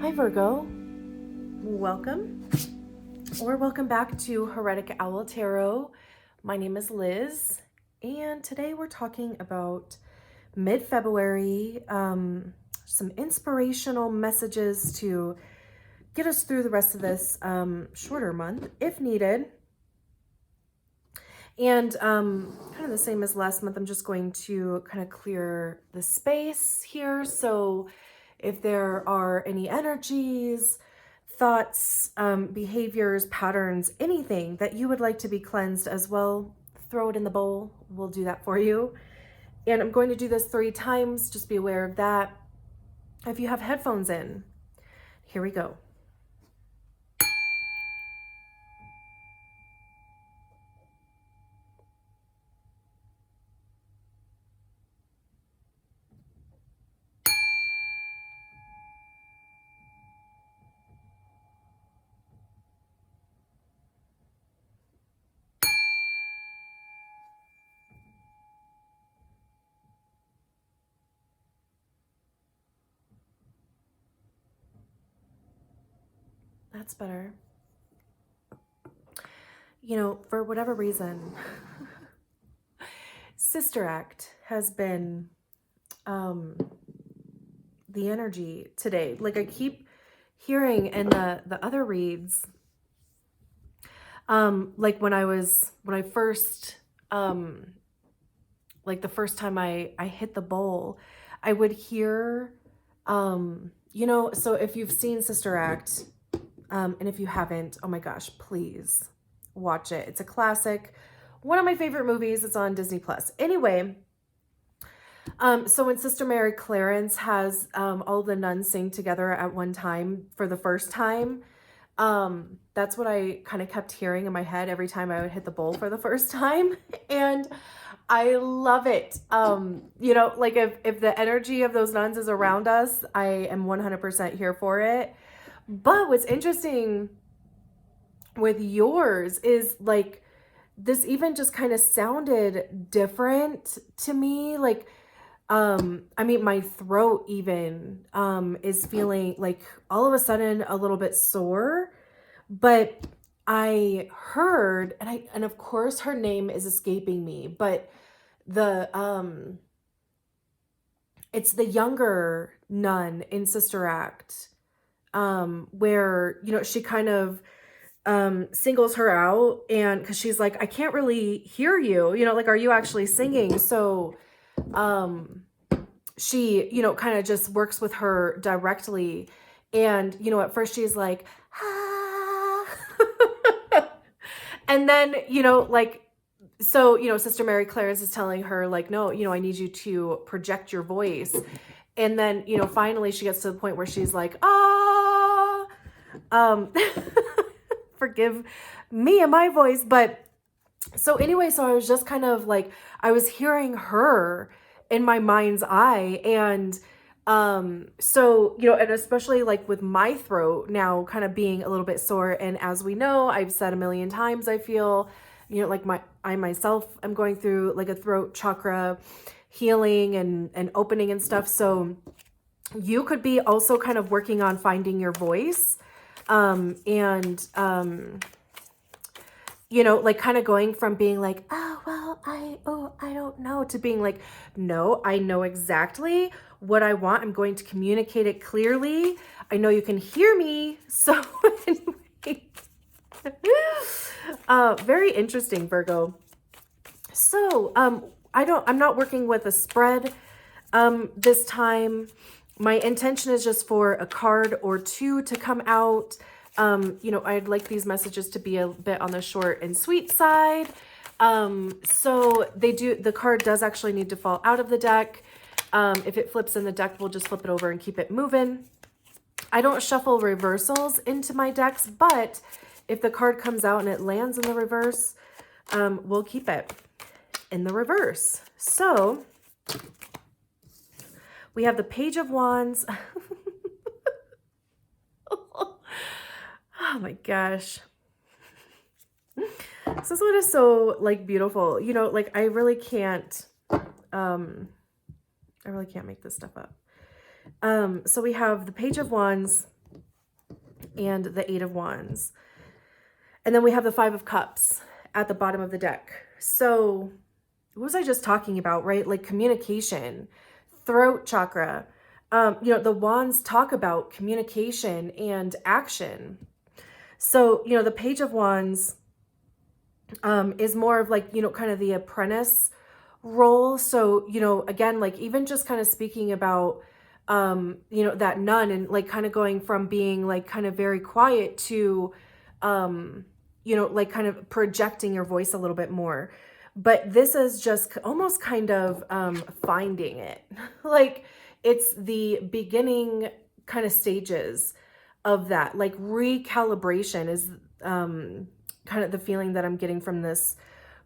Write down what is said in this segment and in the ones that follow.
Hi Virgo, welcome or welcome back to Heretic Owl Tarot. My name is Liz and today we're talking about mid-February, some inspirational messages to get us through the rest of this shorter month if needed. And kind of the same as last month, I'm just going to kind of clear the space here. So if there are any energies, thoughts, behaviors, patterns, anything that you would like to be cleansed as well, throw it in the bowl. We'll do that for you. And I'm going to do this 3 times. Just be aware of that. If you have headphones in, here we go. That's better. You know, for whatever reason, Sister Act has been the energy today. Like I keep hearing in the other reads, like when I first, like the first time I hit the bowl, I would hear, you know, so if you've seen Sister Act, and if you haven't, oh my gosh, please watch it. It's a classic. One of my favorite movies. It's on Disney Plus. Anyway, so when Sister Mary Clarence has all the nuns sing together at one time for the first time, that's what I kind of kept hearing in my head every time I would hit the bowl for the first time. And I love it. You know, like if the energy of those nuns is around us, I am 100% here for it. But what's interesting with yours is like this even just kind of sounded different to me. Like, I mean, my throat even is feeling like all of a sudden a little bit sore, but I heard, and of course her name is escaping me, but it's the younger nun in Sister Act, where, you know, she kind of singles her out, and because she's like, I can't really hear you, you know, like, are you actually singing? So she, you know, kind of just works with her directly. And, you know, at first she's like, ah. And then, you know, like, so, you know, Sister Mary Clarence is telling her like, no, you know, I need you to project your voice. And then, you know, finally she gets to the point where she's like, ah, forgive me and my voice. But so anyway, so I was just kind of like, I was hearing her in my mind's eye. And so, you know, and especially like with my throat now kind of being a little bit sore. And as we know, I've said a million times, I feel, you know, like I myself am going through like a throat chakra healing and opening and stuff. So you could be also kind of working on finding your voice. You know, like kind of going from being like, oh, well, I don't know, to being like, no, I know exactly what I want. I'm going to communicate it clearly. I know you can hear me. So anyway, very interesting, Virgo. So, I'm not working with a spread, this time. My intention is just for a card or 2 to come out. You know, I'd like these messages to be a bit on the short and sweet side. So the card does actually need to fall out of the deck. If it flips in the deck, we'll just flip it over and keep it moving. I don't shuffle reversals into my decks, but if the card comes out and it lands in the reverse, we'll keep it in the reverse. So we have the Page of Wands. Oh my gosh. This one is so like beautiful. You know, like I really can't make this stuff up. So we have the Page of Wands, and the Eight of Wands. And then we have the Five of Cups at the bottom of the deck. So what was I just talking about, right? Like communication, throat chakra. The wands talk about communication and action. So, the Page of Wands is more of like, kind of the apprentice role. So, again, like even just kind of speaking about, that nun and like kind of going from being like kind of very quiet to, like kind of projecting your voice a little bit more. But this is just almost kind of finding it. Like it's the beginning kind of stages of that. Like recalibration is kind of the feeling that I'm getting from this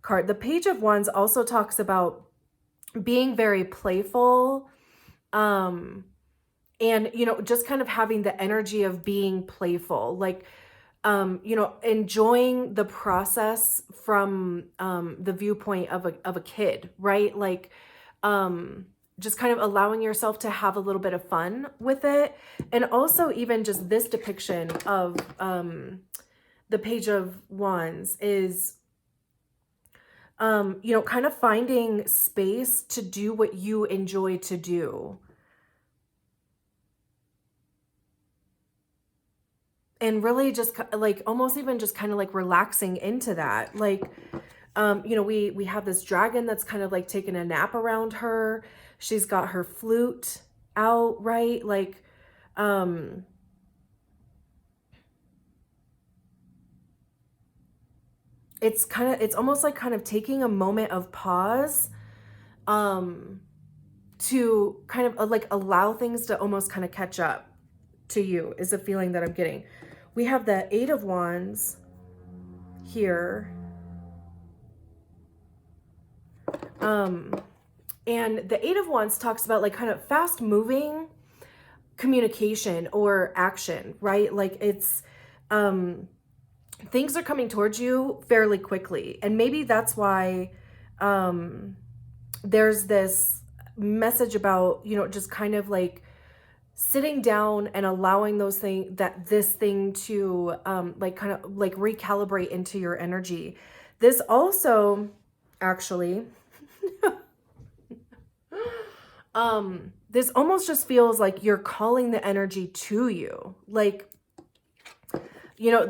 card. The Page of Wands also talks about being very playful, and just kind of having the energy of being playful, like enjoying the process from the viewpoint of a kid, right? Like just kind of allowing yourself to have a little bit of fun with it. And also even just this depiction of the Page of Wands is kind of finding space to do what you enjoy to do. And really just like almost even just kind of like relaxing into that. Like, we have this dragon that's kind of like taking a nap around her. She's got her flute out, right? Like, it's almost like kind of taking a moment of pause, to kind of like allow things to almost kind of catch up to you is a feeling that I'm getting. We have the Eight of Wands here. And the Eight of Wands talks about like kind of fast moving communication or action, right? Like it's, things are coming towards you fairly quickly. And maybe that's why, there's this message about, just kind of like sitting down and allowing this thing to, like kind of like recalibrate into your energy. This also actually, this almost just feels like you're calling the energy to you. Like,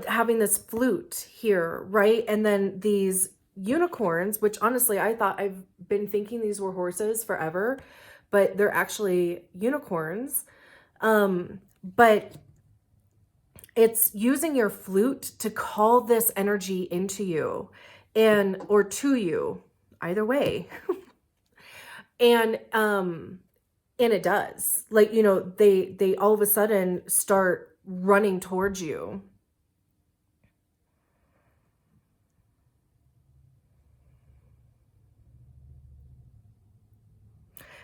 having this flute here, right? And then these unicorns, which honestly, I thought I've been thinking these were horses forever, but they're actually unicorns. But it's using your flute to call this energy into you or to you, either way. And it does, like, they all of a sudden start running towards you.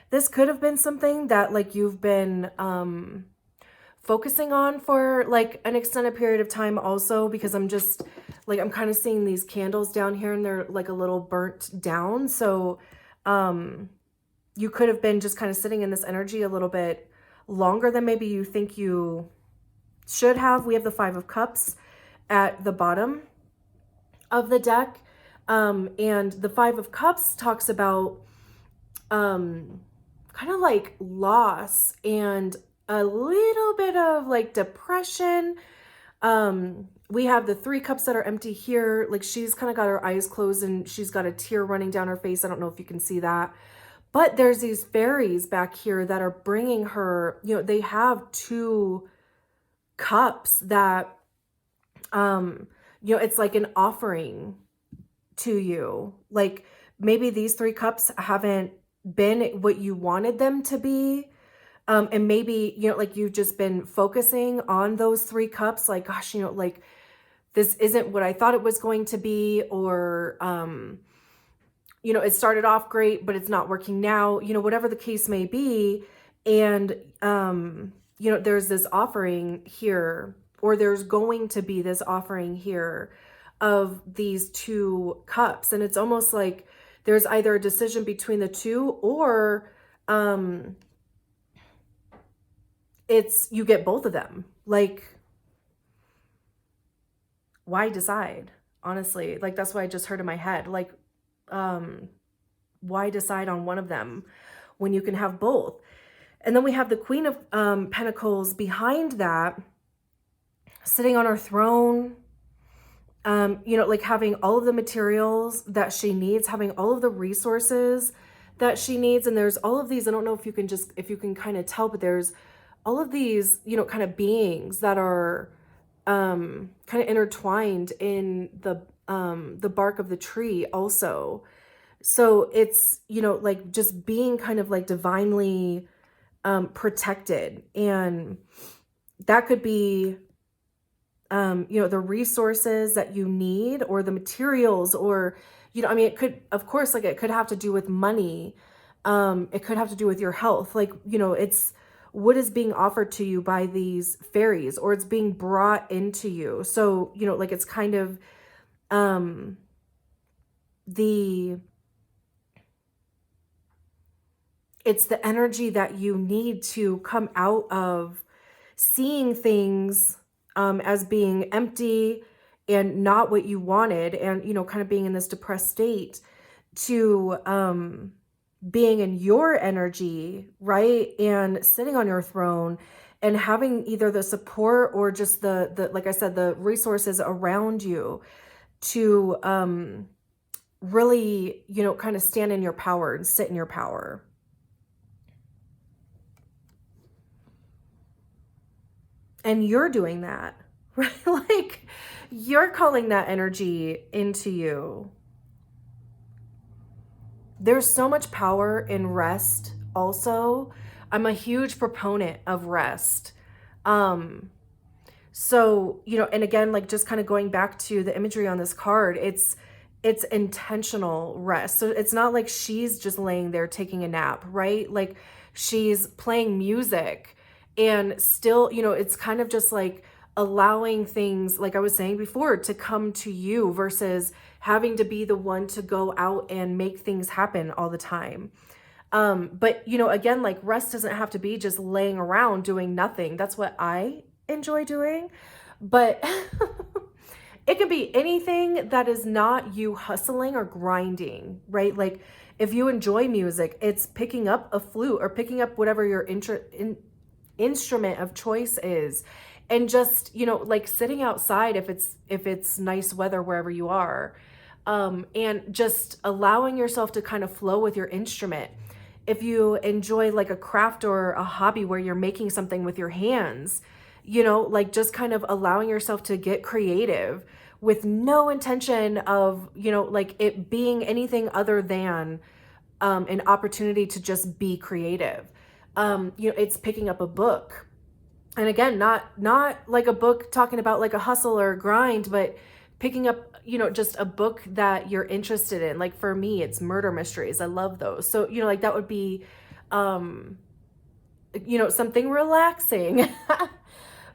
This could have been something that like you've been focusing on for like an extended period of time also, because I'm just like, I'm kind of seeing these candles down here and they're like a little burnt down. So you could have been just kind of sitting in this energy a little bit longer than maybe you think you should have. We have the Five of Cups at the bottom of the deck. And the Five of Cups talks about kind of like loss and a little bit of like depression. We have the Three Cups that are empty here. Like she's kind of got her eyes closed and she's got a tear running down her face. I don't know if you can see that. But there's these fairies back here that are bringing her, they have two cups that, it's like an offering to you. Like maybe these three cups haven't been what you wanted them to be. And maybe, like you've just been focusing on those three cups, like, gosh, like this isn't what I thought it was going to be, or, it started off great, but it's not working now, whatever the case may be. And, there's this offering here, or there's going to be this offering here of these two cups. And it's almost like there's either a decision between the two, or, you get both of them. Like, why decide? Honestly, like that's what I just heard in my head. Like, why decide on one of them when you can have both? And then we have the Queen of Pentacles behind that, sitting on her throne, you know, like having all of the materials that she needs, having all of the resources that she needs. And there's all of these, I don't know if you can if you can kind of tell, but there's all of these, you know, kind of beings that are kind of intertwined in the bark of the tree also. So it's, you know, like just being kind of like divinely protected. And that could be, you know, the resources that you need or the materials or, you know, I mean, it could, of course, like it could have to do with money. It could have to do with your health. Like, you know, it's what is being offered to you by these fairies or it's being brought into you. So, you know, like it's kind of, the, it's the energy that you need to come out of seeing things as being empty and not what you wanted, and you know, kind of being in this depressed state, to being in your energy, right, and sitting on your throne and having either the support or just the like I said, the resources around you to really, you know, kind of stand in your power and sit in your power. And you're doing that, right? Like you're calling that energy into you. There's so much power in rest also. I'm a huge proponent of rest. So, you know, and again, like just kind of going back to the imagery on this card, it's intentional rest. So it's not like she's just laying there taking a nap, right? Like she's playing music and still, you know, it's kind of just like allowing things, like I was saying before, to come to you versus having to be the one to go out and make things happen all the time. But you know, again, like rest doesn't have to be just laying around doing nothing. That's what I enjoy doing. But it can be anything that is not you hustling or grinding, right? Like if you enjoy music, it's picking up a flute or picking up whatever your instrument of choice is, and just, you know, like sitting outside if it's nice weather wherever you are, and just allowing yourself to kind of flow with your instrument. If you enjoy like a craft or a hobby where you're making something with your hands, you know, like just kind of allowing yourself to get creative with no intention of, you know, like it being anything other than an opportunity to just be creative. You know, it's picking up a book. And again, not like a book talking about like a hustle or a grind, but picking up, you know, just a book that you're interested in. Like for me, it's murder mysteries. I love those. So, you know, like that would be, you know, something relaxing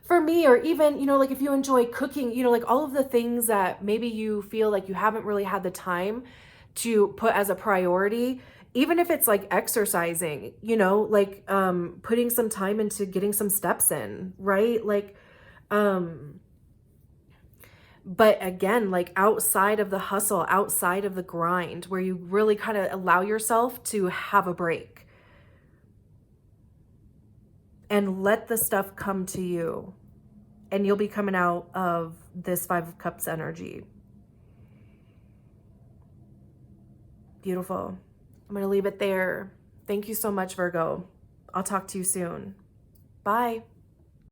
for me. Or even, you know, like if you enjoy cooking, you know, like all of the things that maybe you feel like you haven't really had the time to put as a priority, even if it's like exercising, you know, like putting some time into getting some steps in, right? Like but again, like outside of the hustle, outside of the grind, where you really kind of allow yourself to have a break and let the stuff come to you, and you'll be coming out of this Five of Cups energy. Beautiful. I'm going to leave it there. Thank you so much, Virgo. I'll talk to you soon. Bye.